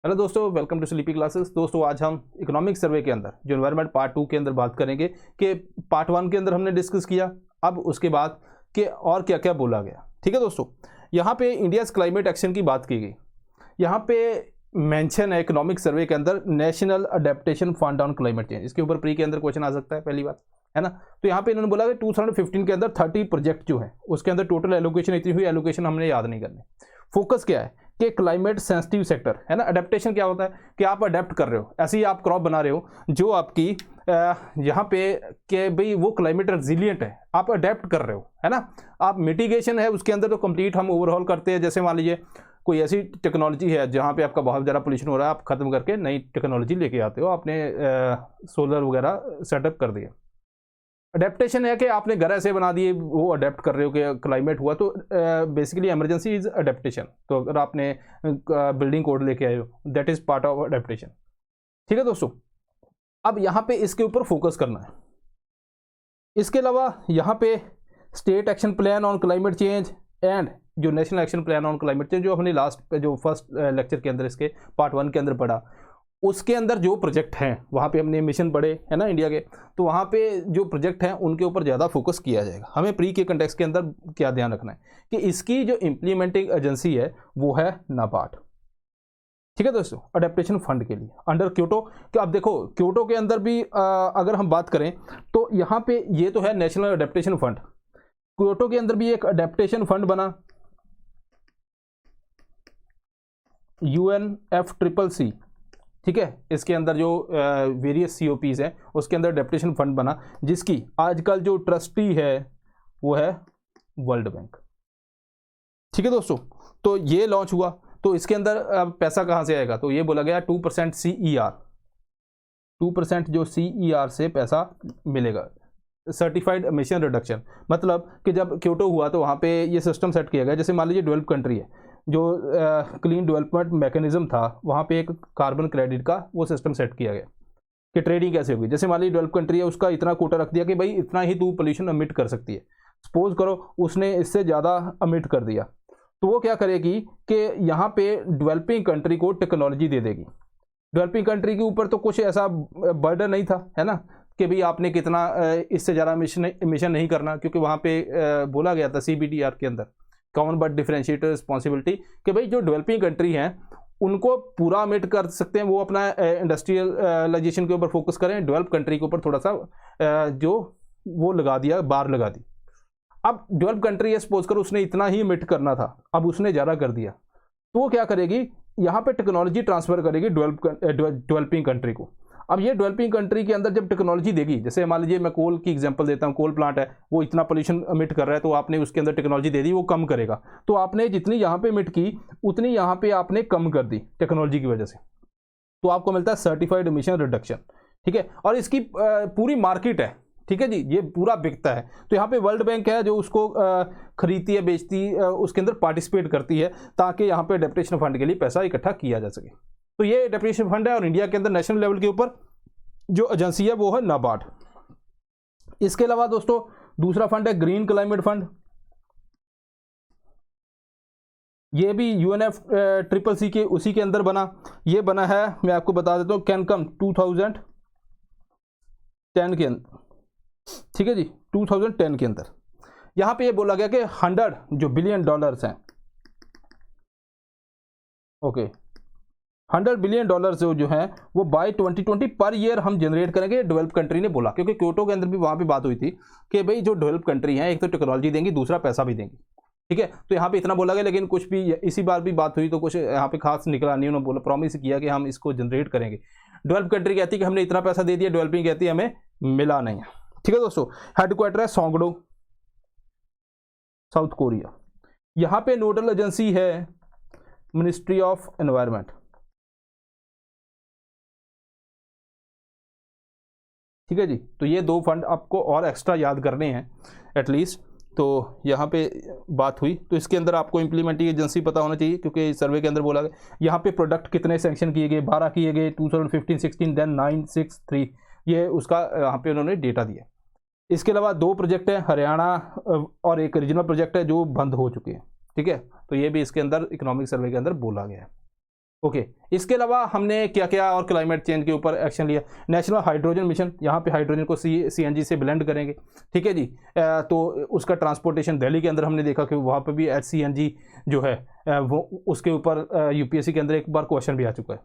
Hello दोस्तों, welcome to sleepy classes. दोस्तों, आज हम इकोनॉमिक सर्वे के अंदर जो एनवायरनमेंट पार्ट 2 के अंदर बात करेंगे कि पार्ट 1 के अंदर हमने डिस्कस किया, अब उसके बाद कि और क्या क्या बोला गया। ठीक है दोस्तों, यहाँ पे इंडियाज़ क्लाइमेट एक्शन की बात की गई। यहाँ पे मेंशन है इकोनॉमिक सर्वे के अंदर national adaptation fund on climate change. इसके ऊपर प्री के अंदर क्वेश्चन आ सकता है, पहली बात है ना। तो यहाँ पे इन्होंने बोला कि 2015 के अंदर 30 प्रोजेक्ट जो है उसके अंदर टोटल एलोकेशन इतनी हुई, एलोकेशन हमने याद नहीं करनी। फोकस क्या है कि क्लाइमेट सेंसिटिव सेक्टर है ना। अडेप्टेशन क्या होता है कि आप अडेप्ट कर रहे हो, ऐसी आप क्रॉप बना रहे हो जो आपकी यहाँ पे कि भाई वो क्लाइमेट रेजिलिएंट है, आप अडेप्ट कर रहे हो है ना। आप मिटिगेशन है उसके अंदर तो कंप्लीट हम ओवरऑल करते हैं। जैसे मान लीजिए कोई ऐसी टेक्नोलॉजी है जहाँ पे आपका बहुत ज़्यादा पोल्यूशन हो रहा है, आप खत्म करके नई टेक्नोलॉजी लेके आते हो, आपने सोलर वगैरह सेटअप कर दिया। अडेप्टेशन है कि आपने घर ऐसे बना दिए, वो अडेप्ट कर रहे हो कि क्लाइमेट हुआ तो बेसिकली इमरजेंसी इज अडेप्टेशन। तो अगर आपने बिल्डिंग कोड लेके आए हो, that is part of adaptation. ठीक है दोस्तों, अब यहाँ पे इसके ऊपर फोकस करना है। इसके अलावा यहाँ पे state action plan on climate change and जो national action plan on climate change, जो हमने लास्ट जो फर्स्ट लेक्चर के अंदर इसके पार्ट 1 के अंदर पढ़ा, उसके अंदर जो प्रोजेक्ट हैं वहाँ पे हमने मिशन पढ़े है ना इंडिया के, तो वहाँ पे जो प्रोजेक्ट हैं उनके ऊपर ज़्यादा फोकस किया जाएगा। हमें प्री के कंटेक्स्ट के अंदर क्या ध्यान रखना है कि इसकी जो इम्प्लीमेंटिंग एजेंसी है वो है नाबार्ड। ठीक है दोस्तों, अडेप्टेशन फंड के लिए अंडर क्योटो। कि अब देखो क्योटो के अंदर भी अगर हम बात करें तो यहाँ पे ये तो है नेशनल अडेप्टेशन फंड। क्योटो के अंदर भी एक अडेप्टेशन फंड बना, UNFCCC। ठीक है, इसके अंदर जो वेरियस COPs हैं उसके अंदर अडेप्टेशन फंड बना, जिसकी आजकल जो ट्रस्टी है वो है वर्ल्ड बैंक। ठीक है दोस्तों, तो ये लॉन्च हुआ। तो इसके अंदर पैसा कहाँ से आएगा, तो ये बोला गया 2% CER, 2% जो CER से पैसा मिलेगा, सर्टिफाइड एमिशन रिडक्शन। मतलब कि जब क्योटो हुआ तो वहाँ पे ये सिस्टम सेट किया गया। जैसे मान लीजिए डेवलप कंट्री है, जो क्लीन डेवलपमेंट मैकेनिज्म था, वहाँ पे एक कार्बन क्रेडिट का वो सिस्टम सेट किया गया कि ट्रेडिंग कैसे होगी। जैसे मान लीजिए डेवलप कंट्री है, उसका इतना कोटा रख दिया कि भाई इतना ही तू पोल्यूशन अमिट कर सकती है। सपोज करो उसने इससे ज़्यादा अमिट कर दिया, तो वो क्या करेगी कि यहाँ पे डेवलपिंग कंट्री को टेक्नोलॉजी दे देगी। डेवलपिंग कंट्री के ऊपर तो कुछ ऐसा बर्डन नहीं था है ना कि भाई आपने कितना इससे ज़्यादा इमिशन नहीं करना, क्योंकि वहाँ पे बोला गया था CBDR के अंदर, कॉमन बट डिफरेंशिएटेड रिस्पॉन्सिबिलिटी, कि भाई जो डेवलपिंग कंट्री हैं उनको पूरा अमिट कर सकते हैं, वो अपना इंडस्ट्रियलाइजेशन के ऊपर फोकस करें। डेवलप कंट्री के ऊपर थोड़ा सा जो वो लगा दिया, बार लगा दी। अब डेवलप कंट्री है, सपोज करो उसने इतना ही अमिट करना था, अब उसने ज़्यादा कर दिया, तो वो क्या करेगी, यहाँ पे टेक्नोलॉजी ट्रांसफर करेगी डेवलपिंग कंट्री को। अब ये डेवलपिंग कंट्री के अंदर जब टेक्नोलॉजी देगी, जैसे मान लीजिए मैं कोल की एग्जांपल देता हूँ, कोल प्लांट है, वो इतना पोल्यूशन अमिट कर रहा है, तो आपने उसके अंदर टेक्नोलॉजी दे दी, वो कम करेगा। तो आपने जितनी यहाँ पे अमिट की उतनी यहाँ पे आपने कम कर दी टेक्नोलॉजी की वजह से, तो आपको मिलता है सर्टिफाइड एमिशन रिडक्शन। ठीक है, और इसकी पूरी मार्केट है। ठीक है जी, ये पूरा बिकता है। तो यहाँ पे वर्ल्ड बैंक है जो उसको खरीदती है, बेचती है, उसके अंदर पार्टिसिपेट करती है, ताकि यहाँ पे अडेप्टेशन फंड के लिए पैसा इकट्ठा किया जा सके। तो ये अडेप्टेशन फंड है, और इंडिया के अंदर नेशनल लेवल के ऊपर जो एजेंसी है वो है नाबार्ड। इसके अलावा दोस्तों दूसरा फंड है ग्रीन क्लाइमेट फंड। ये भी UNFCCC के उसी के अंदर बना। ये बना है, मैं आपको बता देता हूँ, कैनकम 2010 के अंदर। ठीक है जी, 2010 के अंदर यहाँ पे ये बोला गया कि 100 जो बिलियन डॉलर्स हैं, ओके, 100 बिलियन डॉलर्स जो हैं वो बाय 2020 पर ईयर हम जनरेट करेंगे, डेवलप कंट्री ने बोला। क्योंकि क्योटो के अंदर भी वहाँ पे बात हुई थी कि भाई जो डेवलप कंट्री हैं एक तो टेक्नोलॉजी देंगी, दूसरा पैसा भी देंगी। ठीक है, तो यहाँ पे इतना बोला गया, लेकिन कुछ भी इसी बार भी बात हुई तो कुछ यहाँ पे खास निकला नहीं। उन्होंने बोला, प्रॉमिस किया कि हम इसको जनरेट करेंगे। डेवलप कंट्री कहती है कि हमने इतना पैसा दे दिया, डेवलपिंग कहती है हमें मिला नहीं है। ठीक है दोस्तों, हेडक्वार्टर है सोंगडो, साउथ कोरिया। यहाँ पे नोडल एजेंसी है मिनिस्ट्री ऑफ एनवायरमेंट। ठीक है जी, तो ये दो फंड आपको और एक्स्ट्रा याद करने हैं एटलीस्ट। तो यहाँ पे बात हुई, तो इसके अंदर आपको इम्प्लीमेंटिंग एजेंसी पता होना चाहिए, क्योंकि सर्वे के अंदर बोला गया। यहाँ पे प्रोडक्ट कितने सेंक्शन किए गए, 12 किए गए 2015-16, देन 963, ये उसका यहाँ पे उन्होंने डेटा दिया। इसके अलावा 2 प्रोजेक्ट हैं हरियाणा और एक रीजनल प्रोजेक्ट है जो बंद हो चुके हैं। ठीक है, तो ये भी इसके अंदर इकोनॉमिक सर्वे के अंदर बोला गया है। ओके इसके अलावा हमने क्या क्या और क्लाइमेट चेंज के ऊपर एक्शन लिया। नेशनल हाइड्रोजन मिशन, यहाँ पे हाइड्रोजन को CNG से ब्लेंड करेंगे, ठीक है जी। तो उसका ट्रांसपोर्टेशन दिल्ली के अंदर हमने देखा कि वहाँ पे भी HCNG जो है वो उसके ऊपर UPSC के अंदर एक बार क्वेश्चन भी आ चुका है।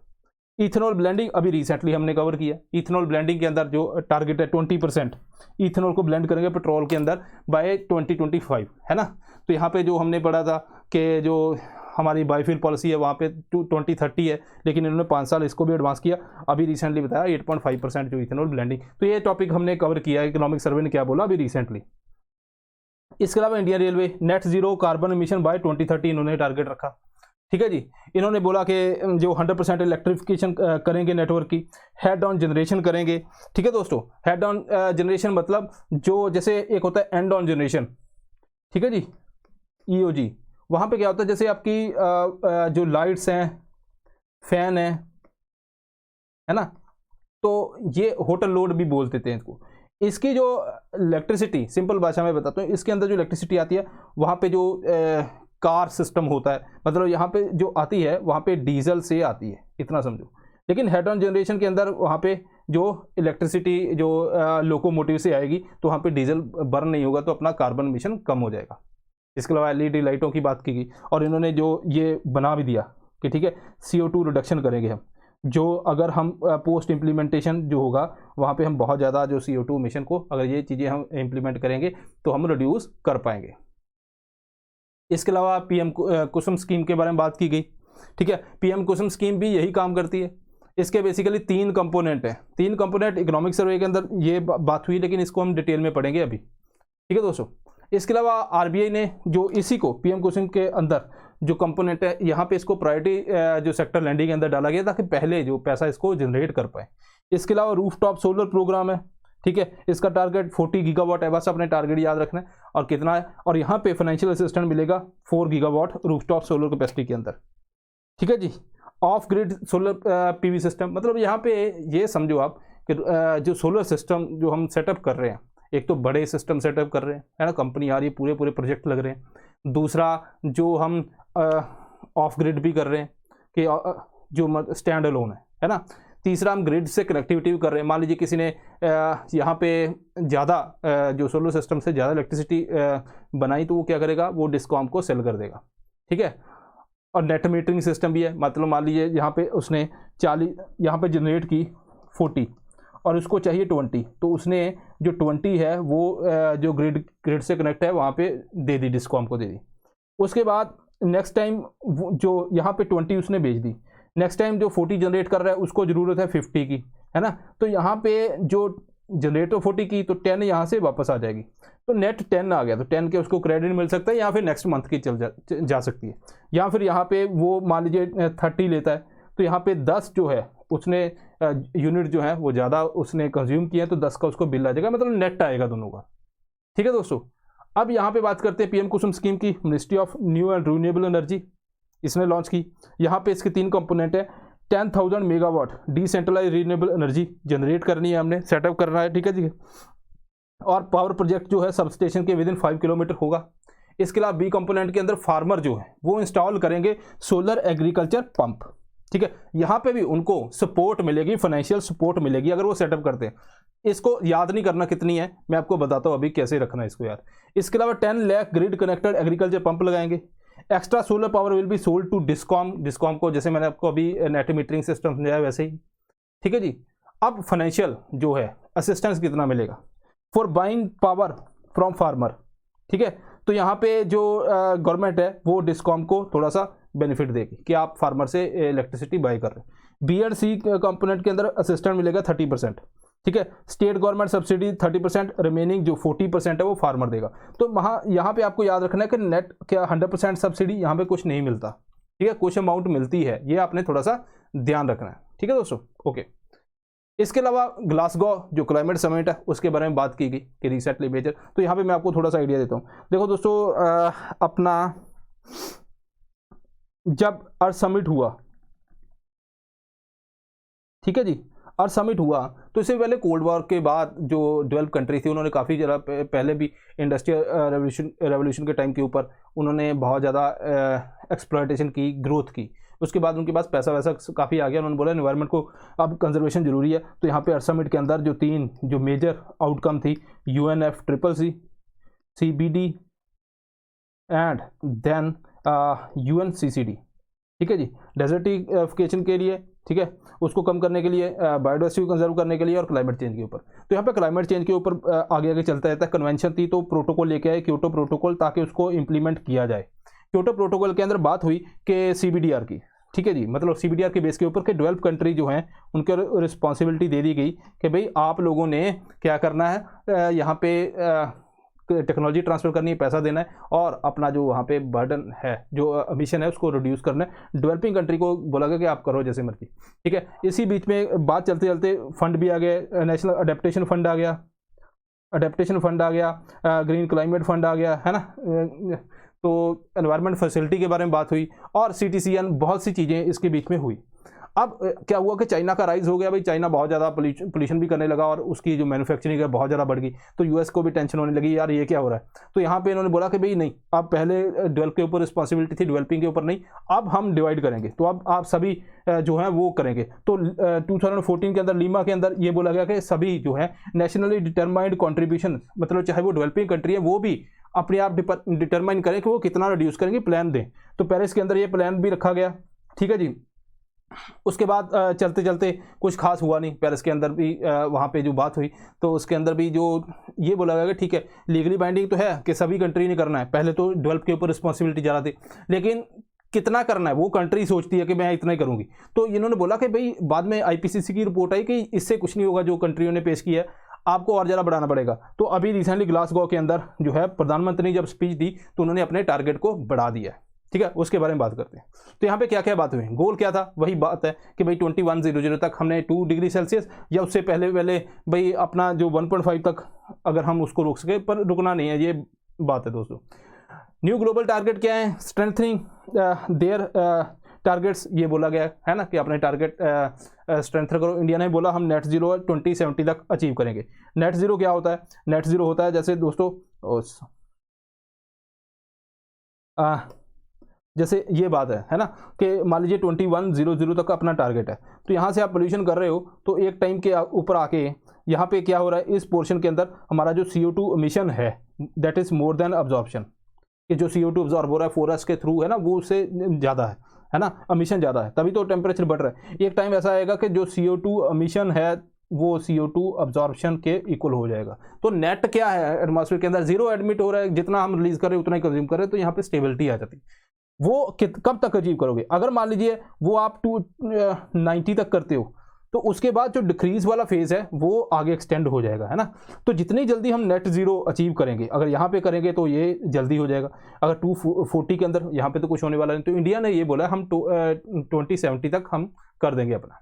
इथेनॉल ब्लेंडिंग अभी रिसेंटली हमने कवर किया। इथेनॉल ब्लेंडिंग के अंदर जो टारगेट है 20% इथेनॉल को ब्लेंड करेंगे पेट्रोल के अंदर बाय 2025, है ना। तो यहाँ पे जो हमने पढ़ा था कि जो हमारी बायोफ्यूल पॉलिसी है वहाँ पे 2030 है, लेकिन इन्होंने 5 साल इसको भी एडवांस किया। अभी रिसेंटली बताया 8.5% जो इथेनॉल ब्लेंडिंग, तो ये टॉपिक हमने कवर किया। इकोनॉमिक सर्वे ने क्या बोला अभी रिसेंटली। इसके अलावा Indian railway net zero carbon emission by 2030 इन्होंने टारगेट रखा, ठीक है जी। इन्होंने बोला कि जो 100% इलेक्ट्रिफिकेशन करेंगे नेटवर्क की, हेड ऑन जनरेशन करेंगे, ठीक है दोस्तों। हेड ऑन जनरेशन मतलब जो जैसे एक होता है एंड ऑन जनरेशन, ठीक है जी, EOG। वहाँ पे क्या होता है जैसे आपकी जो लाइट्स हैं, फैन है ना, तो ये होटल लोड भी बोल देते हैं इसको। इसकी जो इलेक्ट्रिसिटी, सिंपल भाषा में बताता हूँ, इसके अंदर जो इलेक्ट्रिसिटी आती है वहाँ पे जो कार सिस्टम होता है, मतलब यहाँ पे जो आती है वहाँ पे डीजल से आती है, इतना समझो। लेकिन हेड ऑन जनरेशन के अंदर वहाँ पे जो इलेक्ट्रिसिटी जो लोकोमोटिव से आएगी तो वहाँ पे डीजल बर्न नहीं होगा, तो अपना कार्बन एमिशन कम हो जाएगा। इसके अलावा LED लाइटों की बात की गई, और इन्होंने जो ये बना भी दिया कि ठीक है CO2 रिडक्शन करेंगे हम, जो अगर हम पोस्ट इम्प्लीमेंटेशन जो होगा वहाँ पे हम बहुत ज़्यादा जो CO2 एमिशन को अगर ये चीज़ें हम इम्प्लीमेंट करेंगे तो हम रिड्यूस कर पाएंगे। इसके अलावा PM कुसुम स्कीम के बारे में बात की गई, ठीक है। PM कुसुम स्कीम भी यही काम करती है। इसके बेसिकली 3 कंपोनेंट हैं, 3 कंपोनेंट इकोनॉमिक सर्वे के अंदर ये बात हुई, लेकिन इसको हम डिटेल में पढ़ेंगे अभी, ठीक है दोस्तों। इसके अलावा RBI ने जो इसी को PM कुसुम के अंदर जो कंपोनेंट है यहाँ पे इसको प्रायोरिटी जो सेक्टर लैंडिंग के अंदर डाला गया ताकि पहले जो पैसा इसको जनरेट कर पाए। इसके अलावा रूफटॉप सोलर प्रोग्राम है, ठीक है। इसका टारगेट 40 गीगावाट है, बस अपने टारगेट याद रखना है और कितना है। और यहाँ पे फाइनेंशियल असिस्टेंस मिलेगा 4 गीगावाट रूफटॉप सोलर कैपेसिटी के अंदर, ठीक है जी। Off grid solar PV system, मतलब यहाँ पे ये समझो आप कि जो सोलर सिस्टम जो हम सेटअप कर रहे हैं, एक तो बड़े सिस्टम सेटअप कर रहे हैं, है ना, कंपनी आ रही है, पूरे प्रोजेक्ट लग रहे हैं। दूसरा जो हम ऑफ ग्रिड भी कर रहे हैं कि जो स्टैंड अलोन है ना। तीसरा हम ग्रिड से कनेक्टिविटी भी कर रहे हैं। मान लीजिए किसी ने यहाँ पे ज़्यादा जो सोलर सिस्टम से ज़्यादा इलेक्ट्रिसिटी बनाई तो वो क्या करेगा, वो डिस्कॉम को सेल कर देगा, ठीक है। और नेट मीटरिंग सिस्टम भी है, मतलब मान लीजिए यहाँ पे उसने 40 यहाँ पे जनरेट की 40 और उसको चाहिए 20, तो उसने जो 20 है वो जो ग्रिड से कनेक्ट है वहाँ पे दे दी, डिस्कॉम को दे दी। उसके बाद नेक्स्ट टाइम जो यहाँ पे 20 उसने बेच दी, नेक्स्ट टाइम जो 40 जनरेट कर रहा है उसको ज़रूरत है 50 की, है ना। तो यहाँ पे जो जनरेट 40 की, तो 10 यहाँ से वापस आ जाएगी, तो नेट 10 आ गया, तो 10 के उसको क्रेडिट मिल सकता है, या फिर नेक्स्ट मंथ की जा सकती है। या फिर यहाँ पे वो मान लीजिए 30 लेता है, तो यहाँ पे 10 जो है उसने यूनिट जो है वो ज़्यादा उसने कंज्यूम किया, तो 10 का उसको बिल आ जाएगा, मतलब नेट आएगा दोनों का, ठीक है दोस्तों। अब यहाँ पे बात करते हैं PM कुसुम स्कीम की। Ministry of new and renewable energy इसने लॉन्च की। यहाँ पे इसके 3 कंपोनेंट है। 10,000 megawatt decentralize renewable energy generate करनी है, हमने सेटअप करना है, ठीक है जी। और पावर प्रोजेक्ट जो है सब स्टेशन के विदिन 5 किलोमीटर होगा। इसके अलावा B कंपोनेंट के अंदर फार्मर जो है वो इंस्टॉल करेंगे सोलर एग्रीकल्चर पंप, ठीक है। यहाँ पे भी उनको सपोर्ट मिलेगी, फाइनेंशियल सपोर्ट मिलेगी अगर वो सेटअप करते हैं। इसको याद नहीं करना कितनी है, मैं आपको बताता हूँ अभी कैसे रखना है इसको यार। इसके अलावा 10 lakh grid connected agriculture pump लगाएंगे। Extra solar power will be sold to discom को, जैसे मैंने आपको अभी नेट मीटरिंग सिस्टम समझाया वैसे ही, ठीक है जी। अब फाइनेंशियल जो है असिस्टेंस कितना मिलेगा for buying power from farmer, ठीक है। तो यहाँ पे जो गवर्नमेंट है वो डिस्कॉम को थोड़ा सा बेनिफिट देगी कि आप फार्मर से इलेक्ट्रिसिटी बाई कर रहे हैं। B एंड C कंपोनेंट के अंदर असिस्टेंट मिलेगा 30%, ठीक है। स्टेट गवर्नमेंट सब्सिडी 30%, रिमेनिंग जो 40% है वो फार्मर देगा। तो वहाँ यहाँ पे आपको याद रखना है कि नेट क्या 100% सब्सिडी यहाँ पे कुछ नहीं मिलता, ठीक है, कुछ अमाउंट मिलती है, ये आपने थोड़ा सा ध्यान रखना है, ठीक है दोस्तों, ओके। इसके अलावा ग्लासगो जो क्लाइमेट समिट है उसके बारे में बात की गई कि रिसेंटली मेजर, तो यहाँ पे मैं आपको थोड़ा सा आइडिया देता हूँ। देखो दोस्तों, अपना जब अर्थ समिट हुआ, ठीक है जी, अर्थ समिट हुआ, तो इससे पहले कोल्ड वॉर के बाद जो डेवलप कंट्री थी उन्होंने काफ़ी ज़्यादा पहले भी इंडस्ट्रियल रेवोल्यूशन के टाइम के ऊपर उन्होंने बहुत ज़्यादा एक्सप्लॉयटेशन की, ग्रोथ की। उसके बाद उनके पास पैसा वैसा काफ़ी आ गया, उन्होंने बोला एनवायरनमेंट को अब कंजर्वेशन जरूरी है। तो यहाँ पे अर्थ समिट के अंदर जो 3 जो मेजर आउटकम थी, UNFCCC, CBD and then UNCCD, ठीक है जी, डेजर्टिफिकेशन के लिए, ठीक है, उसको कम करने के लिए, बायोडाइवर्सिटी को कंजर्व करने के लिए, और क्लाइमेट चेंज के ऊपर। तो यहाँ पे क्लाइमेट चेंज के ऊपर आगे आगे चलता रहता है। कन्वेंशन थी तो प्रोटोकॉल लेके आए, क्योटो प्रोटोकॉल, ताकि उसको इंप्लीमेंट किया जाए। क्योटो प्रोटोकॉल के अंदर बात हुई कि CBDR की, ठीक है जी, मतलब CBDR के बेस के ऊपर के डेवलप कंट्री जो हैं उनके रिस्पॉन्सिबिलिटी दे दी गई कि भाई आप लोगों ने क्या करना है, यहाँ पे टेक्नोलॉजी ट्रांसफर करनी है, पैसा देना है, और अपना जो वहाँ पे बर्डन है, जो एमिशन है, उसको रिड्यूस करना है। डेवलपिंग कंट्री को बोला गया कि आप करो जैसे मर्जी, ठीक है। इसी बीच में बात चलते चलते फंड भी आ गया, नेशनल अडेप्टेशन फंड आ गया, ग्रीन क्लाइमेट फंड आ गया, है ना। तो एनवायरनमेंट फैसिलिटी के बारे में बात हुई, और CTCN, बहुत सी चीज़ें इसके बीच में हुई। अब क्या हुआ कि चाइना का राइज हो गया, भाई चाइना बहुत ज़्यादा पोल्यूशन भी करने लगा, और उसकी जो मैन्युफैक्चरिंग है बहुत ज़्यादा बढ़ गई। तो US को भी टेंशन होने लगी, यार ये क्या हो रहा है। तो यहाँ पे इन्होंने बोला कि भाई नहीं, अब पहले डेवलप के ऊपर रिस्पॉन्सिबिलिटी थी, डेवलपिंग के ऊपर नहीं, अब हम डिवाइड करेंगे। तो अब आप सभी जो हैं वो करेंगे। तो 2014 के अंदर लीमा के अंदर ये बोला गया कि सभी जो है नेशनली डिटरमाइंड कॉन्ट्रीब्यूशन, मतलब चाहे वो डेवलपिंग कंट्री है वो भी अपने आप डिटरमाइन करें कि वो कितना रिड्यूस करेंगे, प्लान दें। तो पेरिस के अंदर ये प्लान भी रखा गया, ठीक है जी। उसके बाद चलते चलते कुछ खास हुआ नहीं, पेरिस के अंदर भी वहाँ पे जो बात हुई, तो उसके अंदर भी जो ये बोला गया कि ठीक है, लीगली बाइंडिंग तो है कि सभी कंट्री ने करना है। पहले तो डेवलप के ऊपर रिस्पॉन्सिबिलिटी ज़्यादा थी, लेकिन कितना करना है वो कंट्री सोचती है कि मैं इतना ही करूँगी। तो इन्होंने बोला कि भाई बाद में IPCC की रिपोर्ट आई कि इससे कुछ नहीं होगा, जो कंट्रियों ने पेश किया है आपको और ज़्यादा बढ़ाना पड़ेगा। तो अभी रिसेंटली ग्लासगो के अंदर जो है प्रधानमंत्री ने जब स्पीच दी तो उन्होंने अपने टारगेट को बढ़ा दिया है, ठीक है। उसके बारे में बात करते हैं। तो यहाँ पे क्या क्या बात हुई, गोल क्या था, वही बात है कि भाई 2100 तक हमने 2 डिग्री सेल्सियस, या उससे पहले भाई अपना जो 1.5 तक अगर हम उसको रोक सके, पर रुकना नहीं है, ये बात है दोस्तों। न्यू ग्लोबल टारगेट क्या है, स्ट्रेंथनिंग देयर टारगेट्स, ये बोला गया है ना कि अपने टारगेट स्ट्रेंथन करो। इंडिया ने बोला हम नेट जीरो 2070 तक अचीव करेंगे। नेट जीरो क्या होता है, नेट जीरो होता है जैसे दोस्तों जैसे ये बात है ना कि मान लीजिए 2100 तक अपना टारगेट है, तो यहाँ से आप पोल्यूशन कर रहे हो, तो एक टाइम के ऊपर आके यहाँ पे क्या हो रहा है, इस पोर्शन के अंदर हमारा जो CO2 एमिशन है that is more than absorption, कि जो CO2 अब्जॉर्ब हो रहा है फॉरेस्ट के थ्रू है ना, वो उससे ज़्यादा है ना, एमिशन ज़्यादा है, तभी तो टेम्परेचर बढ़ रहा है। एक टाइम ऐसा आएगा कि जो CO2 एमिशन है वो CO2 अब्जॉर्प्शन के इक्वल हो जाएगा। तो नेट क्या है, एटमॉस्फेयर के अंदर जीरो एडमिट हो रहा है, जितना हम रिलीज कर रहे हैं उतना ही कंज्यूम कर रहे हैं, तो यहाँ पे स्टेबिलिटी आ जाती है। वो कब तक अचीव करोगे, अगर मान लीजिए वो आप 290 तक करते हो, तो उसके बाद जो डिक्रीज वाला फेज है वो आगे एक्सटेंड हो जाएगा, है ना। तो जितनी जल्दी हम नेट जीरो अचीव करेंगे, अगर यहाँ पे करेंगे तो ये जल्दी हो जाएगा। अगर 240 के अंदर, यहाँ पे तो कुछ होने वाला नहीं, तो इंडिया ने ये बोला हम 2070 तक हम कर देंगे अपना,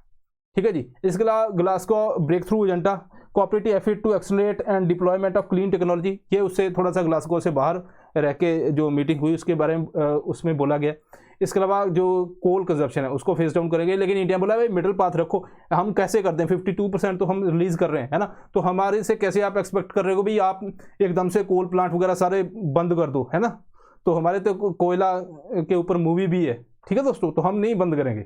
ठीक है जी। इसके अलावा Glasgow breakthrough agenda, cooperative effort to accelerate and deployment of clean technology, ये उससे थोड़ा सा ग्लासगो से बाहर रह के जो मीटिंग हुई उसके बारे में उसमें बोला गया। इसके अलावा जो कोल कंजप्शन है उसको फेस डाउन करेंगे, लेकिन इंडिया बोला भाई मिडिल पाथ रखो, हम कैसे करते हैं 52% तो हम रिलीज कर रहे हैं, है ना, तो हमारे से कैसे आप एक्सपेक्ट कर रहे हो भाई आप एकदम से कोल प्लांट वगैरह सारे बंद कर दो, है ना। तो हमारे तो कोयला के ऊपर मूवी भी है, ठीक है दोस्तों, तो हम नहीं बंद करेंगे।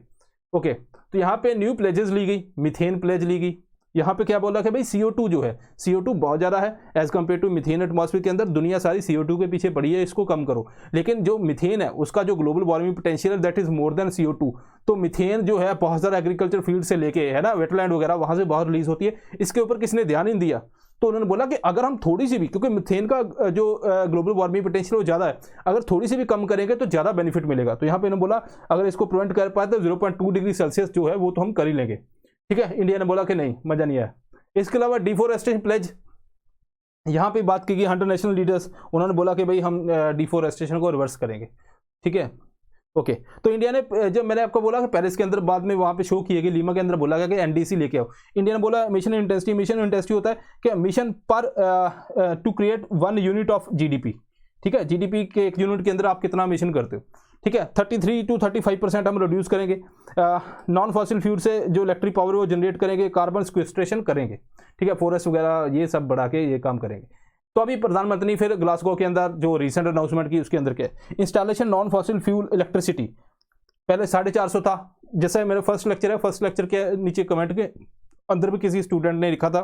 ओके, तो यहाँ पे न्यू प्लेजेस ली गई, मीथेन प्लेज ली गई। यहाँ पे क्या बोला कि भाई CO2 जो है, CO2 बहुत ज़्यादा है as compare to methane atmosphere के अंदर, दुनिया सारी CO2 के पीछे पड़ी है, इसको कम करो। लेकिन जो मिथेन है उसका जो global warming potential that is more than CO2। तो मिथेन जो है बहुत ज़्यादा एग्रीकल्चर फील्ड से लेके, है ना, वेटलैंड वगैरह वहाँ से बहुत रिलीज होती है, इसके ऊपर किसने ध्यान नहीं दिया। तो उन्होंने बोला कि अगर हम थोड़ी सी भी, क्योंकि मिथेन का जो ग्लोबल वार्मिंग पोटेंशियल वो ज़्यादा है, अगर थोड़ी सी भी कम करेंगे तो ज़्यादा बेनिफिट मिलेगा। तो यहाँ पे इन्होंने बोला अगर इसको प्रिवेंट कर पाए तो 0.2 डिग्री सेल्सियस जो है वो तो हम कर ही लेंगे, ठीक है। इंडिया ने बोला कि नहीं, मज़ा नहीं आया। इसके अलावा डिफोरेस्टेशन प्लेज, यहाँ पे बात की गई इंटरनेशनल लीडर्स, उन्होंने बोला कि भाई हम डिफोरेस्टेशन को रिवर्स करेंगे, ठीक है। ओके, तो इंडिया ने, जब मैंने आपको बोला कि पेरिस के अंदर बाद में वहाँ पे शो किए गए, लीमा के अंदर बोला गया कि NDC लेके आओ, इंडिया ने बोला मिशन इंटेंसिटी होता है कि मिशन पर to create 1 unit of GDP, ठीक है। GDP के 1 यूनिट के अंदर आप कितना मिशन करते हो, ठीक है। 33 to 35% हम रिड्यूस करेंगे। नॉन फॉसिल फ्यूल से जो इलेक्ट्रिक पावर वो जनरेट करेंगे, कार्बन सिक्वेस्ट्रेशन करेंगे, ठीक है, फॉरेस्ट वगैरह ये सब बढ़ा के ये काम करेंगे। तो अभी प्रधानमंत्री फिर ग्लासगो के अंदर जो रिसेंट अनाउंसमेंट की उसके अंदर क्या है, installation non fossil fuel electricity पहले 450 था, जैसे मेरा फर्स्ट लेक्चर है, फर्स्ट लेक्चर के नीचे कमेंट के अंदर भी किसी स्टूडेंट ने लिखा था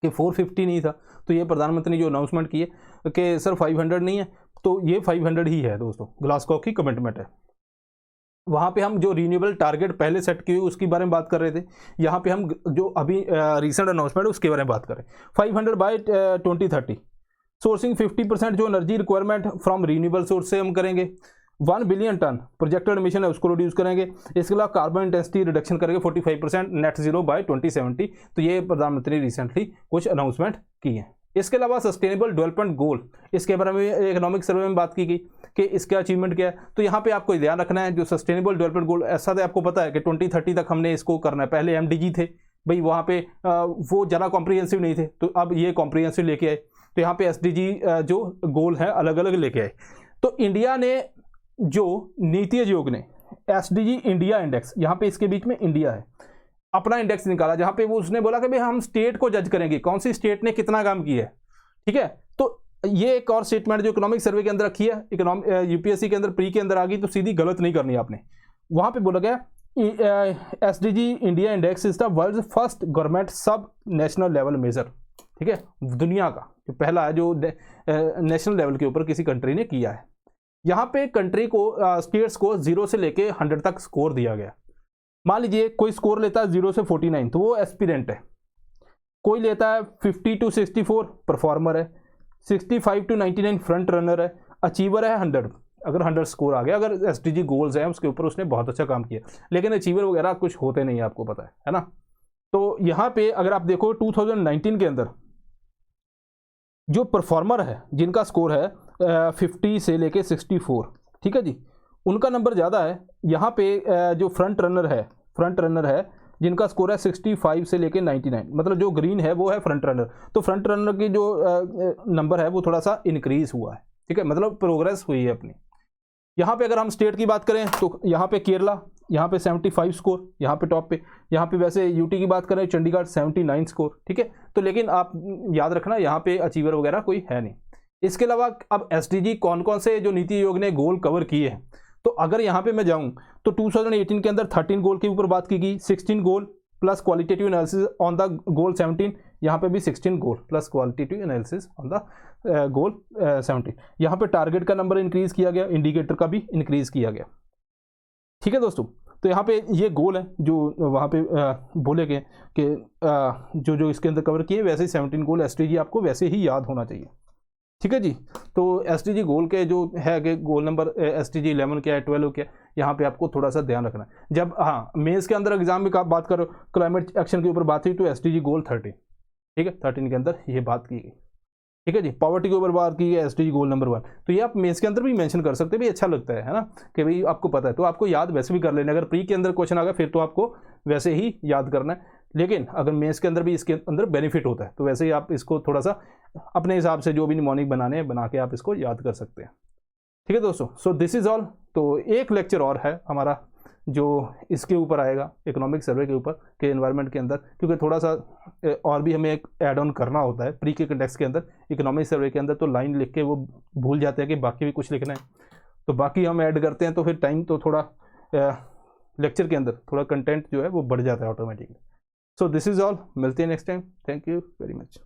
कि 450 नहीं था, तो ये प्रधानमंत्री ने जो अनाउंसमेंट की है कि सर 500 नहीं है, तो ये 500 ही है दोस्तों, ग्लासगो की कमिटमेंट है। वहाँ पे हम जो रीन्यूएबल टारगेट पहले सेट किए उसके बारे में बात कर रहे थे, यहाँ पे हम जो अभी रिसेंट अनाउंसमेंट है उसके बारे में बात करें। 500 बाय 2030, सोर्सिंग 50% जो energy requirement from renewable source से हम करेंगे। 1 बिलियन टन प्रोजेक्टेड एमिशन है उसको रिड्यूस करेंगे। इसके अलावा कार्बन इंटेंसिटी रिडक्शन करेंगे 45%, नेट जीरो बाय 2070। तो ये प्रधानमंत्री ने रिसेंटली कुछ अनाउंसमेंट की है। इसके अलावा सस्टेनेबल डेवलपमेंट गोल, इसके बारे में इकोनॉमिक सर्वे में बात की गई कि इसका अचीवमेंट क्या है। तो यहाँ पे आपको ध्यान रखना है, जो सस्टेनेबल डेवलपमेंट गोल, ऐसा तो आपको पता है कि 2030 तक हमने इसको करना है। पहले MDG थे भाई, वहाँ पे वो ज़्यादा कॉम्प्रिहेंसिव नहीं थे, तो अब ये कॉम्प्रिहेंसिव लेके आए। तो यहाँ पे SDG जो गोल है अलग अलग लेके आए। तो इंडिया ने जो नीति आयोग ने SDG इंडिया इंडेक्स, यहाँ पे इसके बीच में इंडिया है, अपना इंडेक्स निकाला, जहाँ पे वो उसने बोला कि भाई हम स्टेट को जज करेंगे, कौन सी स्टेट ने कितना काम किया है। ठीक है, तो ये एक और स्टेटमेंट जो इकोनॉमिक सर्वे के अंदर रखी है, UPSC के अंदर प्री के अंदर आ गई, तो सीधी गलत नहीं करनी आपने। वहाँ पे बोला गया SDG India index is the world first government सब नेशनल लेवल मेजर। ठीक है, दुनिया का जो पहला है जो नेशनल लेवल के ऊपर किसी कंट्री ने किया है। यहाँ पे कंट्री को स्टेट्स को 0 से लेके 100 तक स्कोर दिया गया। मान लीजिए कोई स्कोर लेता है 0 से 49, तो वो एस्पिरेंट है। कोई लेता है 50 to 64, परफॉर्मर है। 65 to 99 फ्रंट रनर है। अचीवर है 100, अगर 100 स्कोर आ गया, अगर SDG गोल्स हैं उसके ऊपर उसने बहुत अच्छा काम किया। लेकिन अचीवर वगैरह कुछ होते नहीं है, आपको पता है ना। तो यहाँ पे अगर आप देखो 2019 के अंदर जो परफॉर्मर है, जिनका स्कोर है 50 से लेके 64, ठीक है जी, उनका नंबर ज़्यादा है। यहाँ पे जो फ्रंट रनर है जिनका स्कोर है 65 से लेके 99, मतलब जो ग्रीन है वो है फ्रंट रनर। तो फ्रंट रनर की जो नंबर है वो थोड़ा सा इंक्रीज हुआ है। ठीक है, मतलब प्रोग्रेस हुई है अपनी। यहाँ पे अगर हम स्टेट की बात करें तो यहाँ पे केरला, यहाँ पे 75 स्कोर, यहाँ पे टॉप पे। यहाँ पे वैसे UT की बात करें, चंडीगढ़ 79 स्कोर। ठीक है, तो लेकिन आप याद रखना यहाँ पे अचीवर वगैरह कोई है नहीं। इसके अलावा अब SDG कौन कौन से जो नीति आयोग ने गोल कवर किए हैं, तो अगर यहाँ पे मैं जाऊँ तो 2018 के अंदर 13 गोल के ऊपर बात की गई। 16 goal plus qualitative analysis on the goal 17, यहाँ पे भी 16 goal plus qualitative analysis on the goal 17। यहाँ पे टारगेट का नंबर इंक्रीज किया गया, इंडिकेटर का भी इंक्रीज किया गया। ठीक है दोस्तों, तो यहाँ पे ये गोल है जो वहाँ पे बोले गए कि जो इसके अंदर कवर किए, वैसे ही 17 गोल SDG आपको वैसे ही याद होना चाहिए। ठीक है जी, तो SDG गोल के जो है कि गोल नंबर SDG 11 क्या है, 12 क्या है, यहाँ पे आपको थोड़ा सा ध्यान रखना है। जब मेंस के अंदर एग्जाम में बात करो, क्लाइमेट एक्शन के ऊपर बात हुई, तो SDG गोल 13, ठीक है, 13 के अंदर ये बात की गई। ठीक है जी, पॉवर्टी के ऊपर बात की गई, SDG गोल नंबर 1। तो ये आप मेंस के अंदर भी मेंशन कर सकते हैं, भाई अच्छा लगता है ना, कि भाई आपको पता है, तो आपको याद वैसे भी कर लेना। अगर प्री के अंदर क्वेश्चन आ गया फिर तो आपको वैसे ही याद करना है, लेकिन अगर मेंस के अंदर भी इसके अंदर बेनिफिट होता है तो वैसे ही आप इसको थोड़ा सा अपने हिसाब से जो भी निमोनिक बना के आप इसको याद कर सकते हैं। ठीक है दोस्तों, सो दिस इज़ ऑल। तो एक लेक्चर और है हमारा जो इसके ऊपर आएगा, इकोनॉमिक सर्वे के ऊपर, के एनवायरनमेंट के अंदर, क्योंकि थोड़ा सा और भी हमें एक ऐड ऑन करना होता है प्री के कंटेक्स्ट के अंदर, इकोनॉमिक सर्वे के अंदर। तो लाइन लिख के वो भूल जाते हैं कि बाकी भी कुछ लिखना है, तो बाकी हम ऐड करते हैं, तो फिर टाइम तो थोड़ा लेक्चर के अंदर थोड़ा कंटेंट जो है वो बढ़ जाता है automatically. So this is all, मिलते हैं next time. Thank you very much.